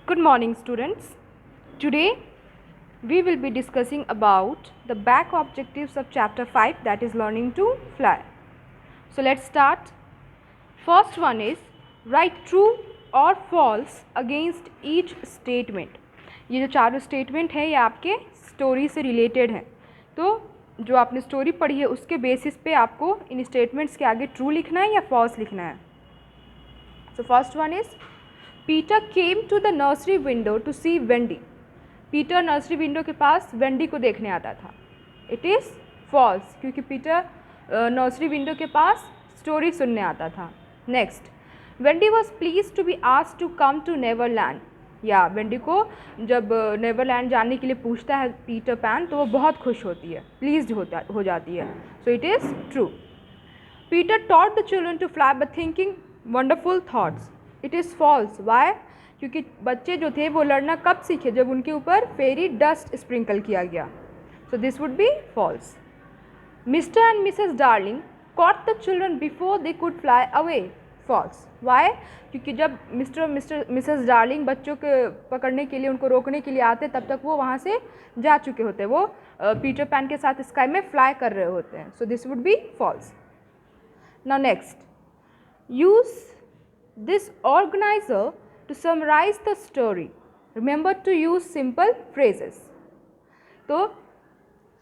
Good morning, students. Today we will be discussing about the back objectives of chapter 5, that is learning to fly. So let's start. First one is write true or false against each statement. ये जो चारों statement है ये आपके story से related हैं, तो जो आपने स्टोरी पढ़ी है उसके बेसिस पे आपको इन स्टेटमेंट्स के आगे ट्रू लिखना है या फॉल्स लिखना है. So first one is Peter came to the nursery window to see Wendy. Peter nursery window के पास Wendy को देखने आता था. It is false क्योंकि Peter nursery window के पास स्टोरी सुनने आता था. Next, Wendy was pleased to be asked to come to Neverland. या Wendy को जब नेवरलैंड जाने के लिए पूछता है पीटर पैन तो वो बहुत खुश होती है, प्लीज्ड हो जाती है. So it is true. Peter taught the children to fly by thinking wonderful thoughts. It is false. Why? क्योंकि बच्चे जो थे वो लड़ना कब सीखे, जब उनके ऊपर फेरी डस्ट स्प्रिंकल किया गया. So this would be false. Mr. and Mrs. Darling caught the children before they could fly away. False. Why? क्योंकि जब मिसेस डार्लिंग बच्चों के पकड़ने के लिए, उनको रोकने के लिए आते तब तक वो वहाँ से जा चुके होते, वो पीटर पैन के साथ स्काई में फ्लाई कर रहे होते हैं. So this would be false. Now next, use this organizer to summarize the story. Remember to use simple phrases. तो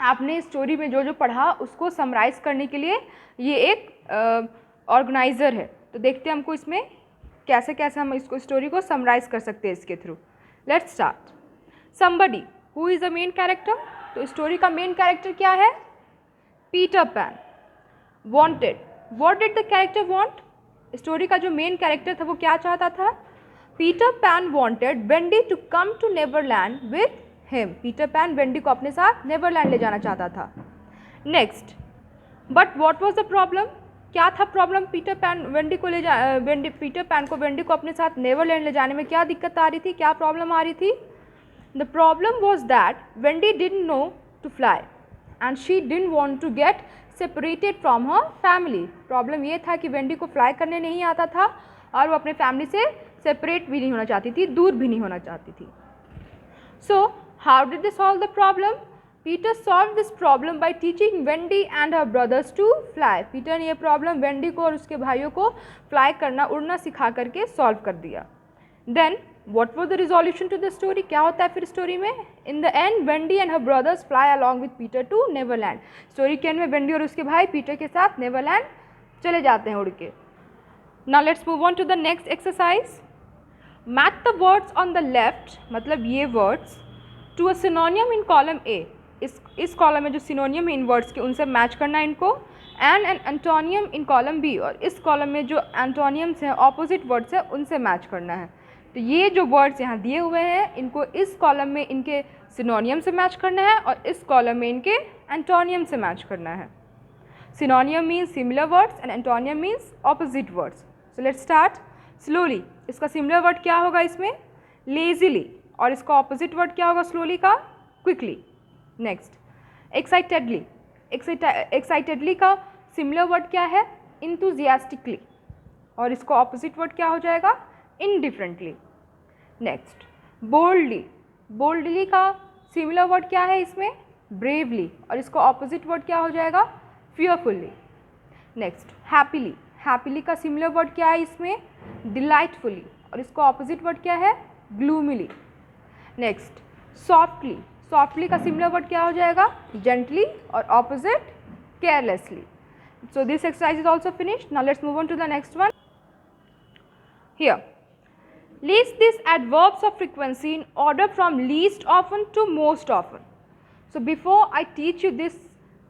आपने स्टोरी में जो जो पढ़ा उसको समराइज करने के लिए ये एक ऑर्गेनाइज़र है. तो देखते हैं हमको इसमें कैसे कैसे हम इसको स्टोरी को समराइज कर सकते हैं इसके through. Let's start. Somebody who is the main character. तो स्टोरी का मेन कैरेक्टर क्या है? Peter Pan. Wanted. What did the character want. Story का जो मेन कैरेक्टर था वो क्या चाहता था? Peter Pan wanted Wendy to come to Neverland with him. Peter Pan Wendy को अपने साथ नेवरलैंड ले जाना चाहता था. Next, but what was the problem. क्या था प्रॉब्लम? पीटर पैन को वेंडी को अपने साथ नेवरलैंड ले जाने में क्या दिक्कत आ रही थी, क्या प्रॉब्लम आ रही थी? The problem was that Wendy didn't know to fly and she didn't want to get separated from her family. Problem ये था कि वेंडी को फ्लाई करने नहीं आता था और वो अपने फैमिली से सेपरेट भी नहीं होना चाहती थी, दूर भी नहीं होना चाहती थी. So how did they solve the problem? Peter solve this problem by teaching Wendy and her brothers to fly. Peter ने ये प्रॉब्लम वेंडी को और उसके भाइयों को फ्लाई करना, उड़ना सिखा करके सॉल्व कर दिया. Then what was the resolution to the story? क्या होता है फिर स्टोरी में? In the end, Wendy and her brothers fly along with Peter to Neverland. Story के एंड में वेंडी और उसके भाई पीटर के साथ नेवरलैंड चले जाते हैं उड़ के. Now let's move on to the next exercise. Match the words on the left, मतलब ये words, to a synonym in column A. इस कॉलम में जो सिनोनियम है इन वर्ड्स के उनसे मैच करना है इनको. And an antonym in column B, और इस कॉलम में जो एंटोनियम्स हैं, ऑपोजिट वर्ड्स हैं, उनसे मैच करना है. तो ये जो वर्ड्स यहाँ दिए हुए हैं इनको इस कॉलम में इनके सिनोनियम से मैच करना है और इस कॉलम में इनके एंटोनियम से मैच करना है. सिनोनियम means similar words and antonym means opposite words. So let's start. Slowly, इसका सिमिलर वर्ड क्या होगा इसमें? लेजीली. और इसका ऑपोजिट वर्ड क्या होगा स्लोली का? क्विकली. Next, excitedly. एक्साइटेडली का सिमिलर वर्ड क्या है? इंथुजियास्टिकली. और इसका ऑपोजिट वर्ड क्या हो जाएगा? इनडिफरेंटली. Next, boldly. बोल्डली का सिमिलर वर्ड क्या है इसमें? ब्रेवली. और इसका ऑपोजिट वर्ड क्या हो जाएगा? फियरफुल्ली. Next, happily. हैप्पीली का सिमिलर वर्ड क्या है इसमें? डिलाइटफुली. और इसका ऑपोजिट वर्ड क्या है? ग्लूमिली. Next, softly. सॉफ्टली का सिमिलर वर्ड क्या हो जाएगा? जेंटली. और opposite carelessly. So this exercise is also finished. Now let's move on to the next one. Here, list these adverbs of frequency in order from least often to most often. So before I teach you this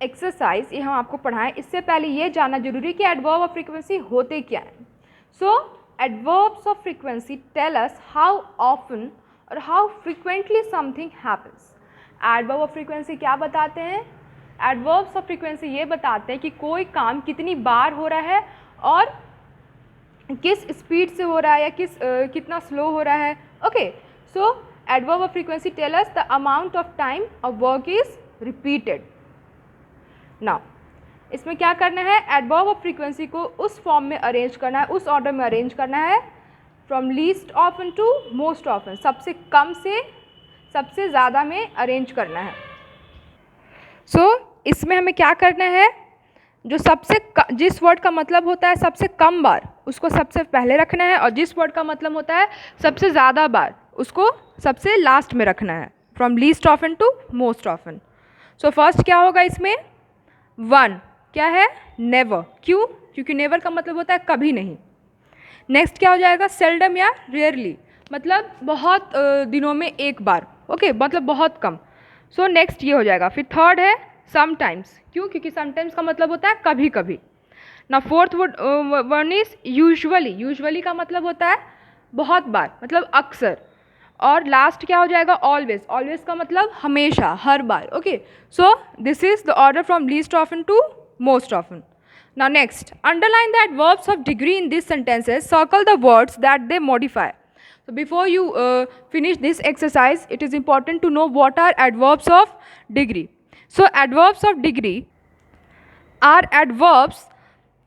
exercise, ये हम आपको पढ़ाएं, इससे पहले ये जानना जरूरी कि adverb of frequency होते क्या हैं. So adverbs of frequency tell us how often or how frequently something happens. Adverb of frequency क्या बताते हैं? Adverbs of frequency ये बताते हैं कि कोई काम कितनी बार हो रहा है और किस स्पीड से हो रहा है या कितना स्लो हो रहा है. Okay, so adverb of frequency tell us the amount of time a work is repeated. Now इसमें क्या करना है? एडवर्ब ऑफ फ्रीक्वेंसी को उस फॉर्म में अरेंज करना है, उस ऑर्डर में अरेंज करना है from least often to most often, सबसे कम से सबसे ज़्यादा में अरेंज करना है। इसमें हमें क्या करना है, जो जिस वर्ड का मतलब होता है सबसे कम बार, उसको सबसे पहले रखना है, और जिस वर्ड का मतलब होता है सबसे ज़्यादा बार, उसको सबसे लास्ट में रखना है, from least often to most often. First क्या होगा इसमें, वन क्या है, नेवर, क्यों, क्योंकि नेवर का मतलब होता है कभी नहीं। नेक्स्ट क्या हो जाएगा, सेल्डम या रेयरली, मतलब बहुत दिनों में एक बार, ओके, मतलब बहुत कम। नेक्स्ट ये हो जाएगा। फिर थर्ड है समटाइम्स, क्यों, क्योंकि समटाइम्स का मतलब होता है कभी कभी। ना fourth one is usually, usually का मतलब होता है बहुत बार, मतलब अक्सर। और लास्ट क्या हो जाएगा, ऑलवेज, ऑलवेज का मतलब हमेशा, हर बार, okay. This is the order from least often to most often. Now next, underline the adverbs of degree in these sentences, circle the words that they modify. So before you finish this exercise, it is important to know what are adverbs of degree. So adverbs of degree are adverbs,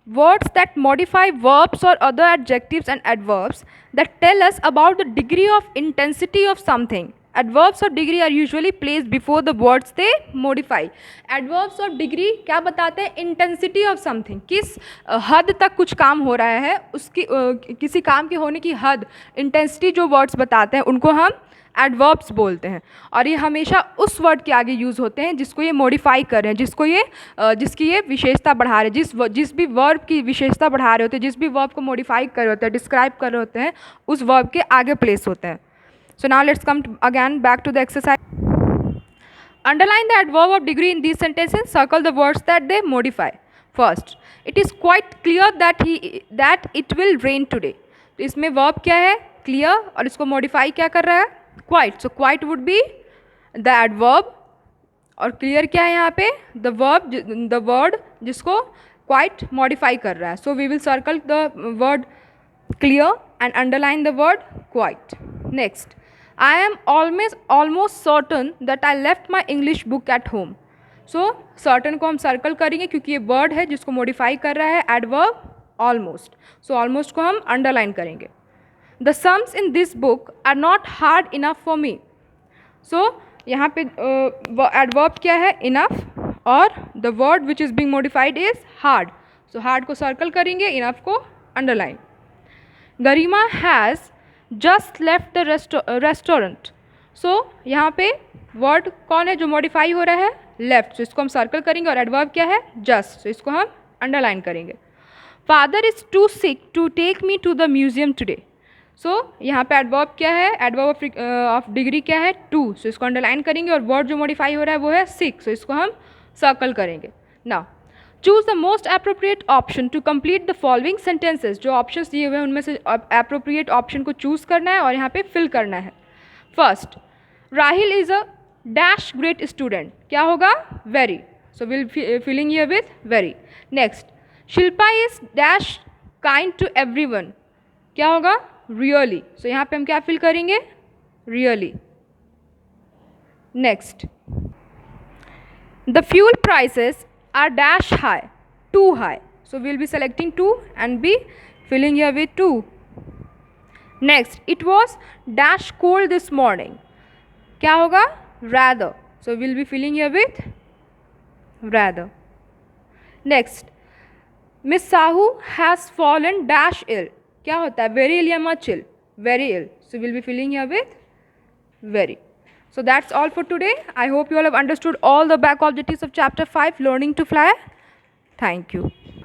words that modify verbs or other adjectives and adverbs that tell us about the degree of intensity of something. Adverbs of degree are usually placed before the words they modify. Adverbs of degree क्या बताते हैं, intensity of something, किस हद तक कुछ काम हो रहा है, उसकी किसी काम के होने की हद, इंटेंसिटी जो वर्ड्स बताते हैं उनको हम एडवर्ब्स बोलते हैं। और ये हमेशा उस वर्ड के आगे यूज़ होते हैं जिसको ये मॉडिफाई कर रहे हैं, जिसकी ये विशेषता बढ़ा रहे हैं, जिस भी वर्ब की विशेषता बढ़ा रहे होते हैं, जिस भी वर्ब को मॉडिफाई कर रहे होते हैं, डिस्क्राइब कर रहे होते हैं, उस वर्ब के आगे प्लेस होते हैं। So now let's come again back to the exercise. Underline the adverb of degree in these sentences. Circle the words that they modify. First, it is quite clear that it will rain today. तो इसमें verb क्या है, clear, और इसको modify क्या कर रहा है, quite. So quite would be the adverb, और clear क्या है यहाँ पे, the verb, the word जिसको quite modify कर रहा है. So we will circle the word clear and underline the word quite. Next, I am almost certain that I left my English book at home. certain को हम circle करेंगे क्योंकि ये word है जिसको मॉडिफाई कर रहा है एडवर्ब ऑलमोस्ट. ऑलमोस्ट को हम अंडरलाइन करेंगे. The sums in this book are not hard enough for me. यहाँ पे एडवर्ब क्या है, enough, और the word which is being modified is hard. hard को सर्कल करेंगे, enough को underline. Garima has just left the restaurant. यहाँ पे वर्ड कौन है जो मॉडिफाई हो रहा है, लेफ्ट. इसको हम सर्कल करेंगे, और एडवर्ब क्या है, जस्ट. इसको हम अंडरलाइन करेंगे. Father is too sick to take me to the museum today. यहाँ पे एडवर्ब क्या है, एडवर्ब ऑफ डिग्री क्या है, टू. इसको अंडरलाइन करेंगे, और वर्ड जो मॉडिफाई हो रहा है वो है सिक. इसको हम सर्कल करेंगे. Now choose the most appropriate option to complete the following sentences. जो ऑप्शंस दिए हुए हैं उनमें से अप्रोप्रिएट ऑप्शन को चूज करना है और यहाँ पे फिल करना है. First, Rahil is a dash great student. क्या होगा, very. Will filling here with very. Next, Shilpa is dash kind to everyone. क्या होगा, रियली. यहाँ पे हम क्या फिल करेंगे, really. Next, the fuel prices are dash high, too high. We'll be selecting 2 and be filling here with 2. Next, it was dash cold this morning. क्या होगा, rather. We'll be filling here with rather. Next, Miss Sahu has fallen dash ill. क्या होता है, very ill या much ill, very ill. We'll be filling here with very. So that's all for today. I hope you all have understood all the back objectives of chapter 5, learning to fly. Thank you.